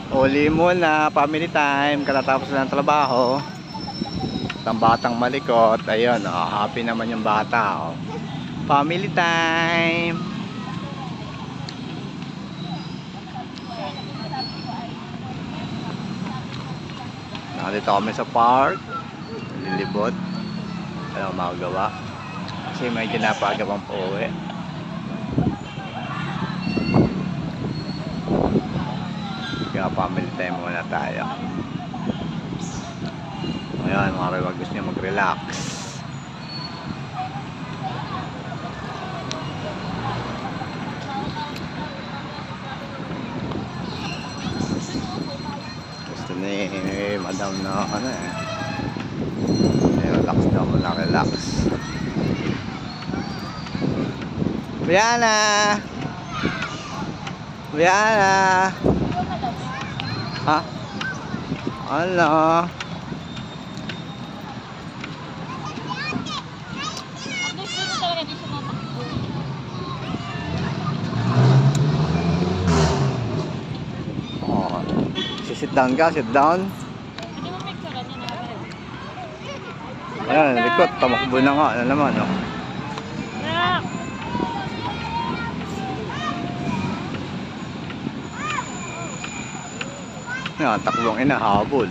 Uli muna, family time, katatapos na ng trabaho. Ang batang malikot, ayun, oh, happy naman yung bata, oh. Family time. Nakadito kami sa park, lilibot. Walang magagawa kasi medyo napaaga pang pauwi. Kaya family time muna tayo. Ayan, mga kaiwag gusto niya mag-relax. Gusto ni madam na ano eh. Relax daw muna, relax. Brianna! Brianna! Ha? Ano? Oh, sit down ka, sit down. Ayan, likot, tamakbo na nga. Ano naman, oh. Yan, takbong ina, habol.